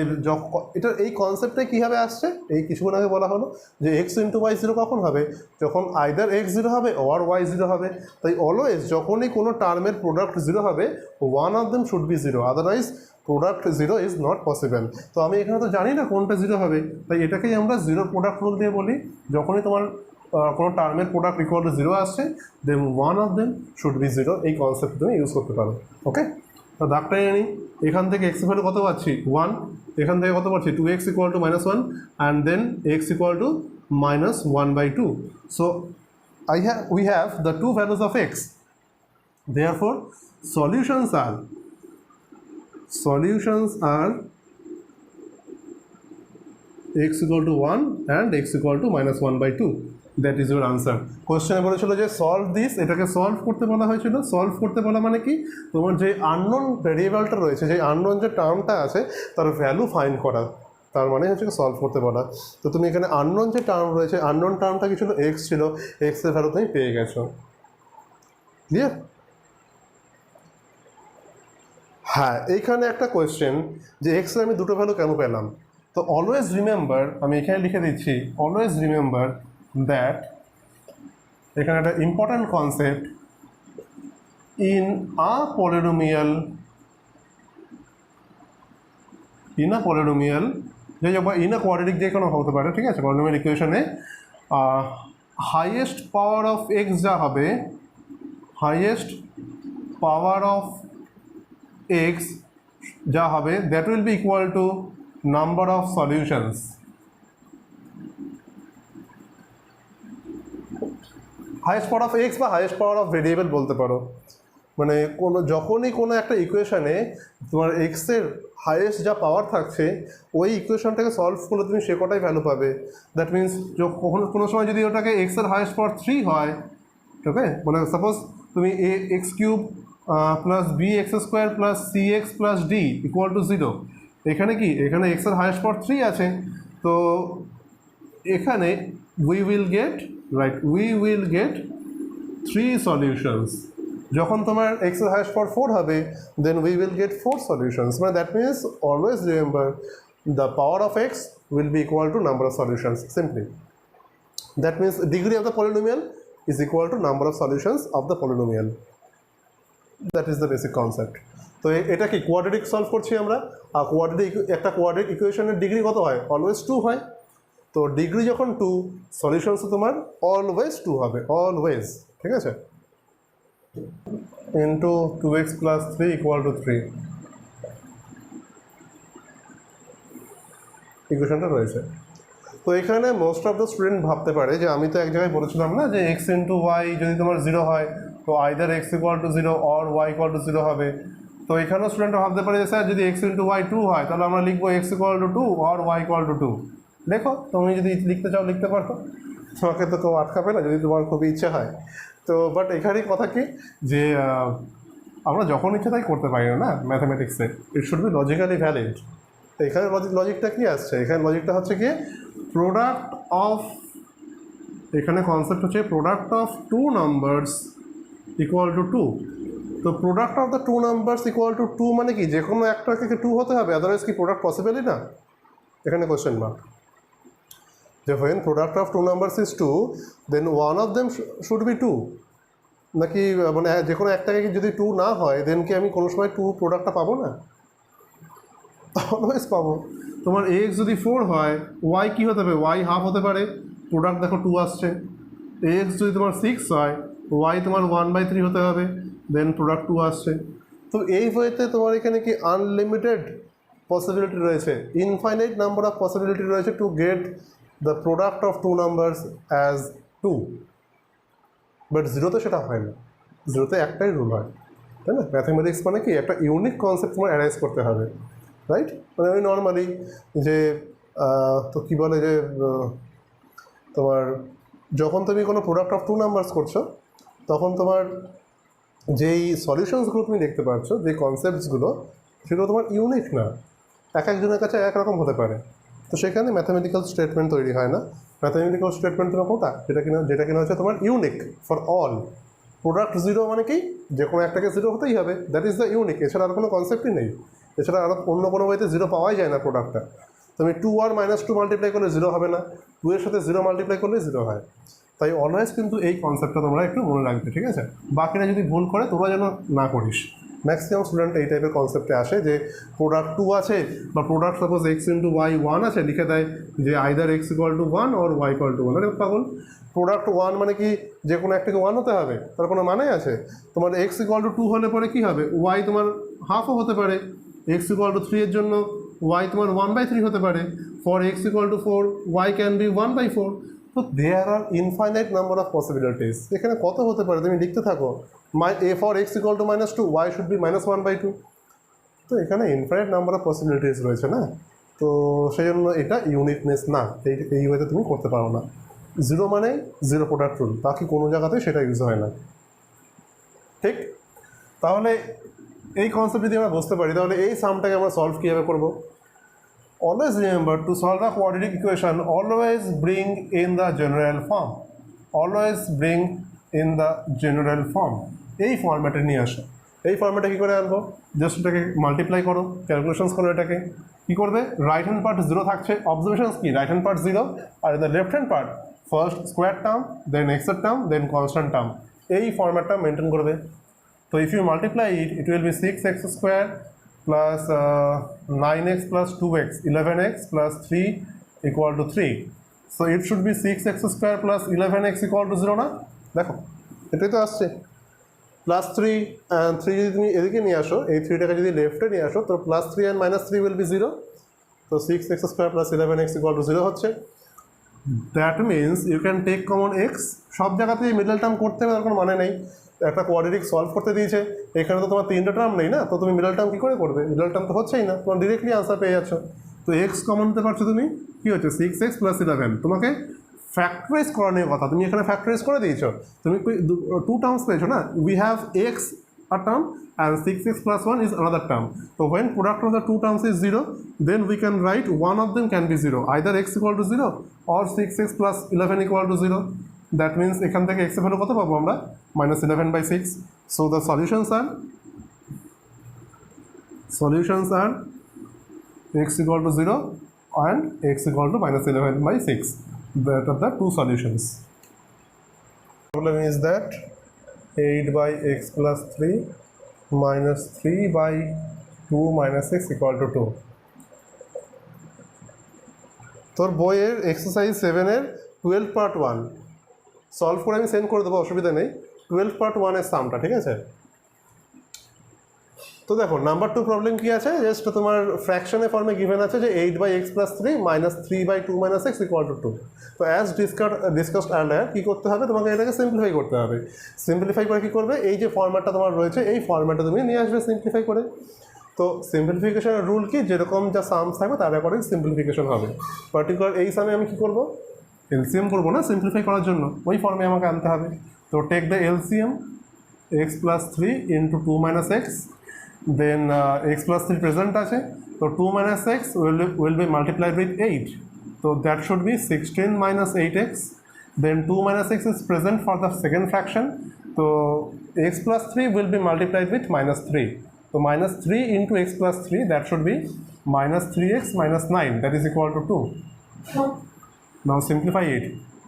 এটা এই কনসেপ্টটা কীভাবে আসছে, এই কিছুক্ষণ আগে বলা হলো যে x × y 0 কখন হবে, যখন আইদার x 0 হবে অর y 0 হবে। তাই অলওয়েজ যখনই কোনো টার্মের প্রোডাক্ট 0 হবে, one of them should be 0, otherwise product 0 is not possible. তো আমি এখানে তো জানি না কোনটা 0 হবে, তাই এটাকেই আমরা 0 প্রোডাক্ট রুল দিয়ে বলি। যখনই তোমার কোনো টার্মের প্রোডাক্ট = 0 আসছে, then one of them should be 0, এই কনসেপ্ট তুমি ইউজ করতে পারো। ওকে, তো দাগটাই জানি, এখান থেকে x ভ্যালু কত পাচ্ছি 1, এখান থেকে কত পাচ্ছি 2x = -1 and then x = -1/2। So we have the two values of x, therefore solutions are x = 1 and x = -1/2, that is your answer. কোয়েশ্চেনে বলেছিল যে সলভ দিস, এটাকে সলভ করতে বলা হয়েছিল। সলভ করতে বলা মানে কি, তোমার যে আননোন ভেরিয়েবলটা রয়েছে, যে আননোন যে টার্মটা আছে তার ভ্যালু ফাইন্ড করা, তার মানে হচ্ছে সলভ করতে বলা। তো তুমি এখানে আননোন যে টার্ম রয়েছে, আননোন টার্মটা কি ছিল, এক্স ছিল, এক্সের ভ্যালু তুমি পেয়ে গেছো। ক্লিয়ার? হ্যাঁ, এইখানে একটা কোয়েশ্চেন যে এক্সের আমি দুটো ভ্যালু কেন পেলাম। তো অলওয়েজ রিমেম্বার, আমি এখানে লিখে দিচ্ছি, অলওয়েজ রিমেম্বার দ্যাট, এখানে একটা important concept, in a polynomial যে বা ইন আ কোয়াড্রেটিক যে কোনো হতে পারে, ঠিক আছে, পলিনোমিয়াল ইকুয়েশনে হাইয়েস্ট পাওয়ার অফ এক্স যা হবে, হাইয়েস্ট পাওয়ার অফ এক্স যা হবে, that will be equal two number of solutions. Highest power of x বা হাইয়েস্ট পাওয়ার অফ ভেরিয়েবল বলতে পারো। মানে যখনই কোনো একটা ইকুয়েশনে তোমার এক্সের হাইয়েস্ট যা পাওয়ার থাকছে, ওই ইকুয়েশনটাকে সলভ করলে তুমি সে কটাই ভ্যালু পাবে। দ্যাট মিনস কোনো সময় যদি ওটাকে এক্সের হাইয়েস্ট পাওয়ার 3 হয়, ওকে, মানে সাপোজ তুমি x³ + bx² + cx + d = 0, এখানে কি, এখানে এক্সের হাইয়েস্ট পাওয়ার 3 আছে, তো এখানে we will get 3 solutions। যখন তোমার x এর হাইয়েস্ট পাওয়ার 4 হবে, then we will get 4 solutions। মানে that means always remember the power of x will be equal to number of solutions simply। That means degree of the polynomial is equal to number of solutions of the polynomial। That is the basic concept। তো এটা কি quadratic solve করছি আমরা, আর একটা quadratic ইকুয়েশনের degree কত হয়, always 2 হয়। তো ডিগ্রি যখন 2, সলিউশনস তোমার অলওয়েজ 2 হবে, অলওয়েজ, ঠিক আছে, ইন্টু 2x + 3 = 3 ইকুয়েশনটা রয়েছে। তো এখানে মোস্ট অফ দ্য স্টুডেন্ট ভাবতে পারে যে আমি তো এক জায়গায় বলেছিলাম না যে x × y যদি তোমার 0 হয়, তো আইদার x = 0 অর y = 0 হবে। তো এখানেও স্টুডেন্টরা ভাবতে পারে যে স্যার যদি x × y 2 হয়, তাহলে আমরা লিখবো x = 2 অর y = 2। দেখো, তুমি যদি লিখতে চাও লিখতে পারো। তোমাকে তো কেউ আটকাবে না যদি তোমার খুবই ইচ্ছে হয়। তো বাট এখানেই কথা কি যে আমরা যখন ইচ্ছে তাই করতে পারি না ম্যাথামেটিক্সে, it should be logically valid. তো এখানে লজিকটা কী আসছে, এখানে লজিকটা হচ্ছে কি প্রোডাক্ট অফ, এখানে কনসেপ্ট হচ্ছে product of two numbers equal to two. তো product of the two numbers equal to two মানে কি যে কোনো একটাকে টু হতে হবে, আদারওয়াইজ কি প্রোডাক্ট পসিবলই না? এখানে কোয়েশ্চেন মার্ক। যে when product of two numbers is 2 then one of them should be 2, নাকি মানে যে কোনো একটাকে যদি 2 না হয় দেন কি আমি কোনো সময় 2 প্রোডাক্টটা পাবো না? অলওয়েজ পাবো। তোমার x যদি 4 হয় y কি হতে হবে, y হাফ হতে পারে, প্রোডাক্ট দেখো 2 আসছে। x যদি তোমার 6 হয় y তোমার 1/3 হতে হবে, দেন প্রোডাক্ট 2 আসছে। তো এই ওয়েতে তোমার এখানে কি আনলিমিটেড পসিবিলিটি রয়েছে, ইনফাইনাইট নাম্বার অফ পসিবিলিটি রয়েছে to get the product of two numbers as 2। But জিরোতে সেটা হয় না, জিরোতে একটাই রুল হয়, তাই না? ম্যাথামেটিক্স মানে কি একটা ইউনিক কনসেপ্ট তোমার অ্যারাইজ করতে হবে, রাইট? মানে আমি নর্মালি যে তো কী বলে যে তোমার যখন তুমি কোনো প্রোডাক্ট অফ টু নাম্বারস করছো তখন তোমার যেই সলিউশনসগুলো তুমি দেখতে পাচ্ছ, যে কনসেপ্টসগুলো, সেগুলো তোমার ইউনিক না, এক একজনের কাছে একরকম হতে পারে। তো সেখানে ম্যাথামেটিক্যাল স্টেটমেন্ট তৈরি হয় না। ম্যাথামেটিক্যাল স্টেটমেন্ট তোমার কোনটা, যেটা কিনা হচ্ছে তোমার unique for all. Product zero মানে কি যে কোনো একটাকে জিরো হতেই হবে, দ্যাট ইজ দ্য ইউনিক, এছাড়া আর কোনো কনসেপ্টই নেই। এছাড়া আরও অন্য কোনো ওয়েতে জিরো পাওয়াই যায় না প্রোডাক্টটা। তুমি 2 আর -2 মাল্টিপ্লাই করলে জিরো হবে না, 2 এর সাথে 0 মাল্টিপ্লাই করলে জিরো হয়। তাই অলওয়েজ কিন্তু এই কনসেপ্টটা তোমরা একটু মনে রাখবে, ঠিক আছে? বাকিরা যদি ভুল করে তোমরা যেন না করিস। ম্যাক্সিমাম স্টুডেন্ট এই টাইপের কনসেপ্টে আসে যে প্রোডাক্ট 2 আছে বা product suppose x into y 1 আছে, লিখে দেয় যে either x equal to 1 or y equal to 1। আরে পাগল, প্রোডাক্ট 1 মানে কি যে কোনো একটাকে 1 হতে হবে? তার কোনো মানে আছে? তোমার x ইকুয়াল টু 2 হলে পরে কী হবে, y তোমার হাফও হতে পারে, x ইকুয়াল টু 3 এর জন্য y তোমার 1/3 হতে পারে, for x equal to 4 y can be 1/4। তো দেয়ার আর ইনফাইনাইট নাম্বার অফ পসিবিলিটিস। এখানে কত হতে পারে তুমি লিখতে থাকো, a for x equal to -2 y should be -1/2। তো এখানে ইনফাইনাইট নাম্বার অফ পসিবিলিটিস রয়েছে না, তো সেই জন্য এটা ইউনিকনেস না, এই ওয়েতে তুমি করতে পারো না। জিরো মানে জিরো প্রোডাক্ট রুল, বাকি কোনো জায়গাতে সেটা ইউজ হয় না, ঠিক? তাহলে এই কনসেপ্ট যদি আমরা বুঝতে পারি তাহলে এই সামটাকে আমরা সলভ কীভাবে করবো? Always remember to solve a quadratic equation, always bring in the general form. Always bring in the general form. এই ফর্ম্যাটে নিয়ে আসো। এই ফর্ম্যাটে কী করে আনবো? জাস্ট এটাকে মাল্টিপ্লাই করো, ক্যালকুলেশনস করো, এটাকে কী করবে? রাইট হ্যান্ড পার্ট জিরো থাকছে, অবজারভেশনস কি রাইট হ্যান্ড পার্ট জিরো, আর the left hand part first square term, then এক্সের টার্ম, দেন কনস্ট্যান্ট টার্ম। এই ফর্ম্যাটটা মেনটেন করবে। তো if you multiply it will be 6x square plus 9x plus 2x 11x plus 3 equal to 3. So it should be 6x square plus 11x equal to 0 না? দেখো এটাই তো আসছে, plus 3 and 3 যদি তুমি এদিকে নিয়ে আসো, এই 3টাকে যদি লেফটে নিয়ে আসো তো প্লাস 3 অ্যান্ড -3 উইল বি 0। তো 6x square plus 11x equal to 0 হচ্ছে। That means you can take common X. সব জায়গাতেই মিডল টার্ম করতে হবে তার কোনো মানে নেই। একটা কোয়াড্রেটিক সলভ করতে দিয়েছে, এখানে তো তোমার 3টা টার্ম নেই না, তো তুমি মিডল টার্ম কী করে করবে? মিডল টার্ম তো হচ্ছেই না, তোমার ডিরেক্টলি আনসার পেয়ে যাচ্ছ। তো এক্স কমন নিতে পারছো তুমি, কী হচ্ছে 6x প্লাস 11। তোমাকে ফ্যাক্টরাইজ করা নিয়ে কথা, তুমি এখানে ফ্যাক্টরাইজ করে দিয়েছো, তুমি 2 টার্মস পেয়েছো না। We have x a term and 6x plus 1 is another term. So when product of the two terms is 0, then we can write one of them can be 0, either x equal to 0 or 6x plus 11 equal to 0. That means এখান থেকে x এর value কত পাবো আমরা? -11/6. So the solutions are x equal to 0 and x equal to -11/6. That are the two solutions. Problem is that 8/x plus 3 minus 3/2 minus x equal to 2. তোর বইয়ের exercise 7-এর 12 part 1 solve করে আমি send করে দেবো, অসুবিধা নেই। 12 পার্ট 1-এর সামটা, ঠিক আছে? তো দেখো নাম্বার 2 প্রবলেম কী আছে, জাস্ট তোমার ফ্র্যাকশনের ফর্মে গিভেন আছে যে 8/x plus 3 minus 3/2 minus x equal to 2. তো অ্যাজ ডিসকাসড আর্লিয়ার কী করতে হবে, তোমাকে এটাকে সিম্পলিফাই করতে হবে। সিম্পলিফাই করে কী করবে, এই যে ফর্ম্যাটটা তোমার রয়েছে এই ফর্ম্যাটটা তুমি নিয়ে আসবে সিম্পলিফাই করে। তো সিম্পলিফিকেশনের রুল কি, যেরকম যা সামস থাকবে তার অ্যাকর্ডিং সিম্পলিফিকেশন হবে। পার্টিকুলার এই সামে আমি কী করবো, এলসিএম করবো না, সিম্পলিফাই করার জন্য ওই ফর্মে আমাকে আনতে হবে। তো take the LCM x plus 3 into 2 minus x, then x plus 3 present আছে, তো 2 minus x will be multiplied with 8, so that should be 16 minus 8x, then 2 minus x is present for the second fraction, so x plus 3 will be multiplied with minus 3, so minus 3 into x plus 3, that should be minus 3x minus 9, that is equal to 2. Now simplify it.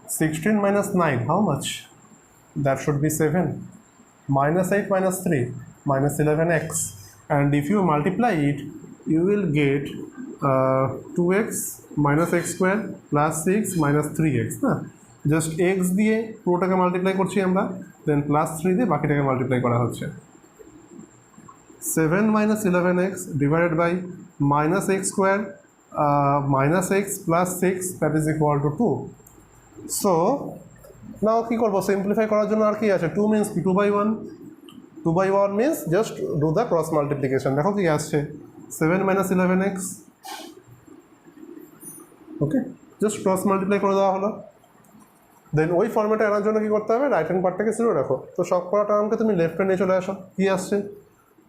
16 minus 9, how much? That should be 7. Minus 8 minus 3, minus 11x. And if you multiply it, you will get 2x minus x square plus 6 minus 3x. Just x দিয়ে পুরোটাকে multiply করছি আমরা, দেন plus 3 দিয়ে বাকিটাকে multiply করা হচ্ছে। 7 minus 11x divided by minus x square minus x plus 6, that is equal to 2. So now কি করবো, simplify করার জন্য আর কি আছে, 2 means কি 2 by 1, 2 by 1 means just do the cross multiplication, দেখো কি আসছে 7 minus 11x, ওকে, জাস্ট ক্রস মাল্টিপ্লাই করে দেওয়া হলো। দেন ওই ফর্মেটে আনার জন্য কী করতে হবে, রাইট হ্যান্ড পার্টটাকে 0 রাখো, তো সব করা টার্মকে তুমি লেফট হ্যান্ডে চলে আসো, কী আসছে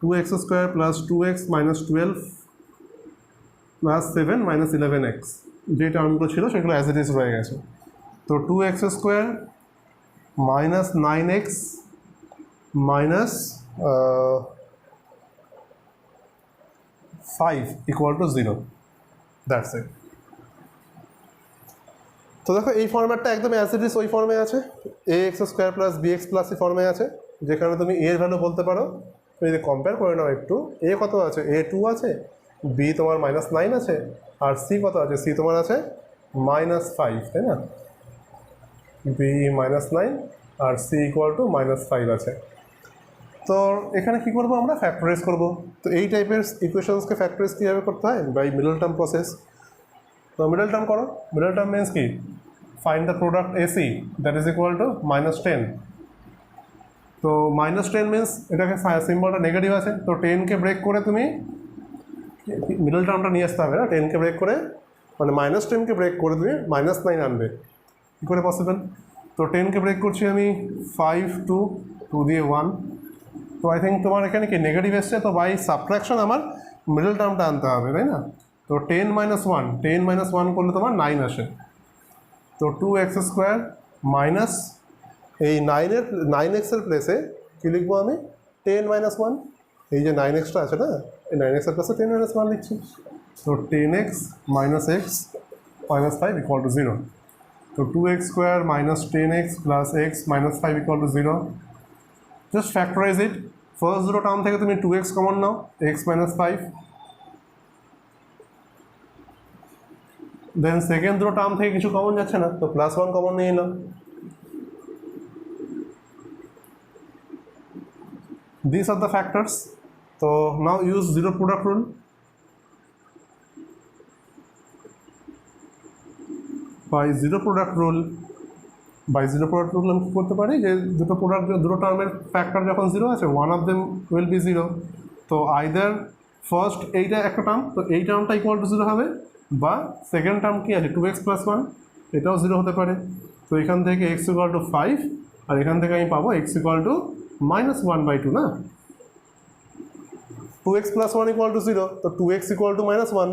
2x square plus 2x minus 12 plus 7 minus 11x, যে টার্মগুলো ছিল সেগুলো অ্যাজ ইট ইজ রয়ে গেছে। তো 2x square minus 9x minus 5 equal to 0, that's it. তো দেখো এই ফর্ম্যাটটা একদম অ্যাজ ইট ইজ ওই ফর্মে আছে, ax square plus bx plus এই ফর্মে আছে, যেখানে তুমি এর ভ্যালু বলতে পারো, তুমি যদি কম্পেয়ার করে নাও একটু, এ কত আছে, এ 2 আছে, বি তোমার মাইনাস 9 আছে, আর সি কত আছে, সি তোমার আছে মাইনাস 5, তাই না, বি মাইনাস 9 আর সি ইকুয়াল টু মাইনাস 5 আছে। তো এখানে কী করবো, আমরা ফ্যাক্টরাইজ করবো। তো এই টাইপের ইকুয়েশনসকে ফ্যাক্টরাইজ কীভাবে করতে হয়, বাই মিডল টার্ম প্রসেস। তো মিডল টার্ম করো, মিডল টার্ম মিনস কি, find the product AC, that is equal to minus 10। তো মাইনাস 10 মিনস এটাকে সিম্বলটা নেগেটিভ আছে, তো 10কে ব্রেক করে তুমি মিডল টার্মটা নিয়ে আসতে হবে না, 10কে ব্রেক করে, মানে মাইনাস 10কে ব্রেক করে তুমি মাইনাস 9 আনবে, কী করে পসিবল। তো 10কে ব্রেক করছি আমি 5 2 2 দিয়ে 1, তো আই থিঙ্ক তোমার এখানে কি নেগেটিভ এসছে, তো বাই সাবট্রাকশন আমার মিডল টার্মটা আনতে হবে, তাই না। তো 10 minus 1, 10 minus 1 করলে তোমার 9 আসে, তো 2x স্কোয়ার মাইনাস এই 9x-এর প্লেসে কী লিখবো আমি, 10 minus 1, এই যে 9x-টা আছে না, এই 9x-এর প্লেসে 10 minus 1 লিখছি, তো 10x minus x minus 5 equal to 0, তো 2x square minus 10x plus x minus 5 equal to 0. Just factorize it. First দুটো টার্ম থেকে তুমি 2x কমন নাও, x minus 5, দেন সেকেন্ড দুটো টার্ম থেকে কিছু কমন যাচ্ছে না, তো প্লাস 1 কমন নিয়ে নাও। These are the factors. So now use zero product rule. By zero product rule আমি কী করতে পারি, যে দুটো টার্মের ফ্যাক্টর যখন 0 আছে, one of them will be 0, তো আইদার ফার্স্ট এইটা একটা টার্ম, তো এই টার্মটা ইকুয়াল টু 0 হবে, বা সেকেন্ড টার্ম কি আছে 2x plus 1, এটাও 0 হতে পারে। তো এখান থেকে x equal to 5, আর এখান থেকে আমি পাবো x equal to minus 1/2, না, 2x plus 1 equal to 0, তো 2x equal to minus 1,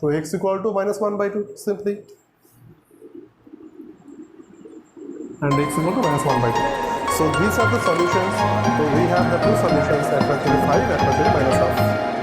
তো x equal to minus 1/2 simply, and x equal to minus 1/2. So these are the solutions. So we have the two solutions, at -5 and -1/2.